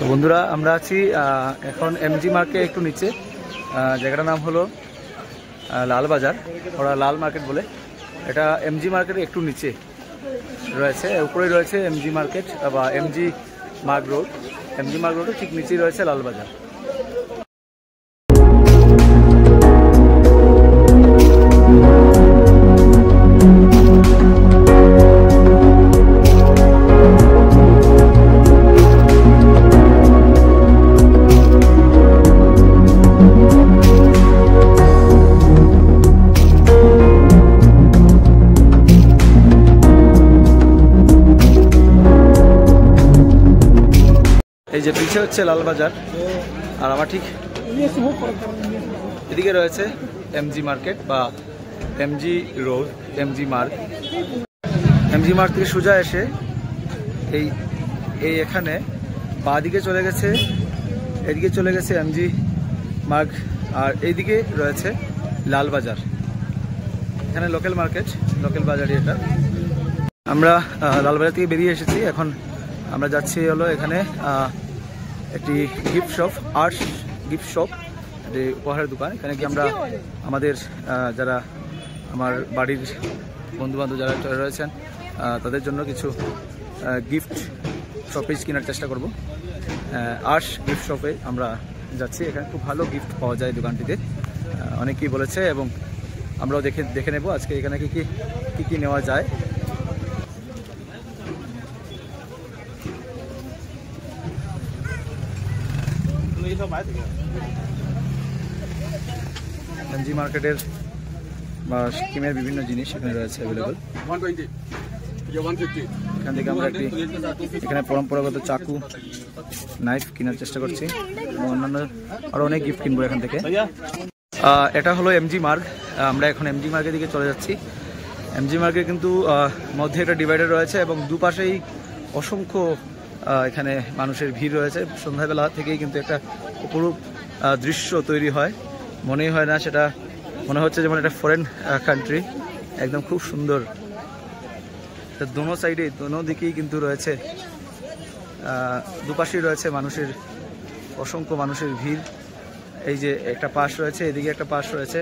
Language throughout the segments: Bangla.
তো বন্ধুরা আমরা আছি এখন এমজি মার্কেট একটু নিচে, জায়গাটার নাম হলো লালবাজার, ওরা লাল মার্কেট বলে। এটা এমজি মার্কেটের একটু নিচে রয়েছে, উপরে রয়েছে এমজি মার্কেট বা এমজি মার্গ রোড। এমজি মার্গ রোডের ঠিক নিচেই রয়েছে লালবাজার। এই যে পিছে হচ্ছে লালবাজার, আর আমার ঠিক এদিকে রয়েছে এমজি মার্কেট বা এমজি রোড, এমজি মার্গ। এমজি মার্গ থেকে সোজা এসে এই এখানে বাঁ দিকে চলে গেছে, এদিকে চলে গেছে এমজি মার্গ, আর এইদিকে রয়েছে লালবাজার। এখানে লোকাল মার্কেট, লোকাল বাজারই এটা। আমরা লালবাজার থেকে বেরিয়ে এসেছি, এখন আমরা যাচ্ছি হলো এখানে একটি gift shop, arts gift shop, একটি উপহারের দোকান। এখানে কি আমরা আমাদের যারা আমার বাড়ির বন্ধুবান্ধব যারা রয়েছেন তাদের জন্য কিছু গিফট শপিস কেনার চেষ্টা করব। আর্টস গিফট শপে আমরা যাচ্ছি, এখানে খুব ভালো গিফট পাওয়া যায় দোকানটিতে, অনেকেই বলেছে এবং আমরাও দেখে নেব আজকে এখানে কি নেওয়া যায়। এমজি মার্কেটের বা সিকিমের বিভিন্ন জিনিস এখানে রয়েছে অ্যাভেলেবল। এখান থেকে আমরা এখানে পরম্পরাগত চাকু, নাইফ কেনার চেষ্টা করছি এবং অন্যান্য আরো অনেক গিফট কিনবো এখান থেকে। এটা হলো এমজি মার্গ, আমরা এখন এমজি মার্গের দিকে চলে যাচ্ছি। এমজি মার্গের কিন্তু মধ্যে একটা ডিভাইডার রয়েছে এবং দুপাশেই অসংখ্য এখানে মানুষের ভিড় রয়েছে। সন্ধ্যাবেলা থেকেই কিন্তু একটা অপরূপ দৃশ্য তৈরি হয়, মনেই হয় না সেটা, মনে হচ্ছে যেমন এটা ফরেন কান্ট্রি, একদম খুব সুন্দর। দোনো সাইডে, দোনো দিকেই কিন্তু রয়েছে, দুপাশেই রয়েছে মানুষের, অসংখ্য মানুষের ভিড়। এই যে একটা পাশ রয়েছে, এদিকে একটা পাশ রয়েছে,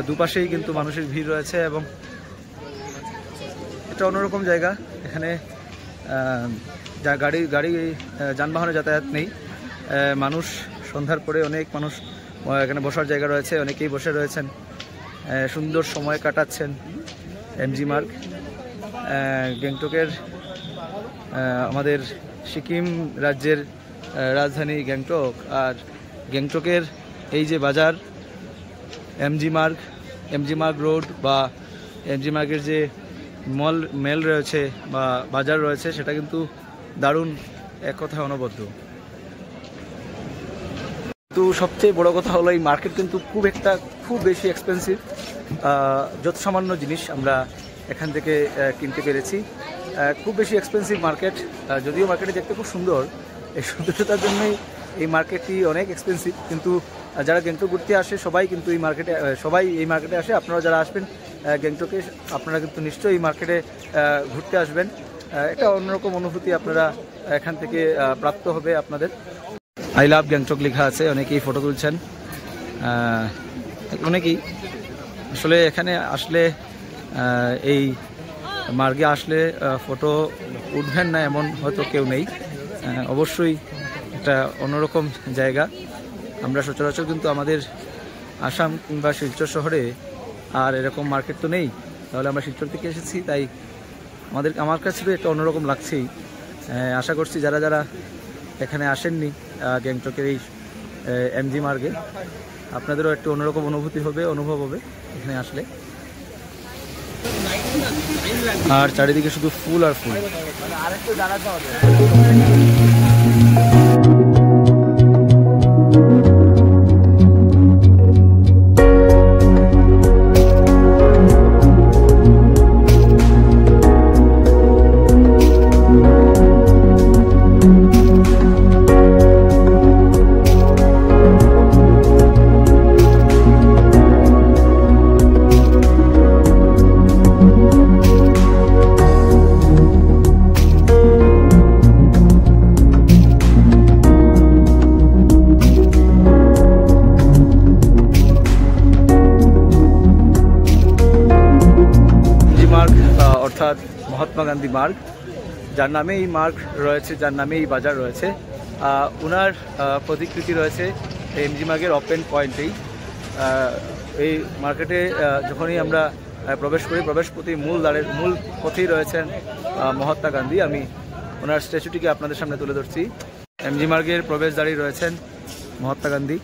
দুপাশেই কিন্তু মানুষের ভিড় রয়েছে এবং এটা অন্যরকম জায়গা। এখানে গাড়ি যানবাহনে যাতায়াত নেই, মানুষ সন্ধ্যার পরে অনেক মানুষ এখানে বসার জায়গা রয়েছে, অনেকেই বসে রয়েছেন, সুন্দর সময় কাটাচ্ছেন। এমজি মার্গ গ্যাংটকের, আমাদের সিকিম রাজ্যের রাজধানী গ্যাংটক, আর গ্যাংটকের এই যে বাজার এমজি মার্গ রোড বা এমজি মার্গের যে মেল রয়েছে বা বাজার রয়েছে, সেটা কিন্তু দারুণ এক কথায় অনবদ্য। তো সবচেয়ে বড় কথা হলো এই মার্কেট কিন্তু খুব বেশি এক্সপেন্সিভ। যত সামান্য জিনিস আমরা এখান থেকে কিনতে পেরেছি, খুব বেশি এক্সপেন্সিভ মার্কেট। যদিও মার্কেটে দেখতে খুব সুন্দর, এই সুন্দরতার জন্যই এই মার্কেটটি অনেক এক্সপেন্সিভ, কিন্তু যারা গ্যাংটক ঘুরতে আসে সবাই কিন্তু এই মার্কেটে আসে। আপনারা যারা আসবেন গ্যাংটকে, আপনারা কিন্তু নিশ্চয়ই এই মার্কেটে ঘুরতে আসবেন, একটা অন্যরকম অনুভূতি আপনারা এখান থেকে প্রাপ্ত হবে আপনাদের। আই লাভ গ্যাংটক লেখা আছে, অনেকেই ফটো তুলছেন, অনেকেই আসলে এখানে আসলে এই মার্গে আসলে ফটো উঠবেন না এমন হয়তো কেউ নেই। অবশ্যই একটা অন্যরকম জায়গা। আমরা সচরাচর কিন্তু আমাদের আসাম কিংবা শিলচর শহরে আর এরকম মার্কেট তো নেই, তাহলে আমরা শিলচর থেকে এসেছি, তাই আমার কাছে তো একটা অন্যরকম লাগছেই। আশা করছি যারা যারা এখানে আসেননি গ্যাংটকের এই এমজি মার্গে, আপনাদেরও একটু অন্যরকম অনুভব হবে এখানে আসলে। আর চারিদিকে শুধু ফুল আর ফুল। অর্থাৎ মহাত্মা গান্ধী মার্গ, যার নামে এই মার্গ রয়েছে, যার নামে এই বাজার রয়েছে। ওনার প্রতিকৃতি রয়েছে এমজি মার্গের ওপেন পয়েন্টেই। এই মার্কেটে যখনই আমরা প্রবেশ করি, প্রবেশ পথে মূল পথেই রয়েছেন মহাত্মা গান্ধী। আমি ওনার স্ট্যাচুটিকে আপনাদের সামনে তুলে ধরছি। এমজি মার্গের প্রবেশদ্বারেই রয়েছেন মহাত্মা গান্ধী।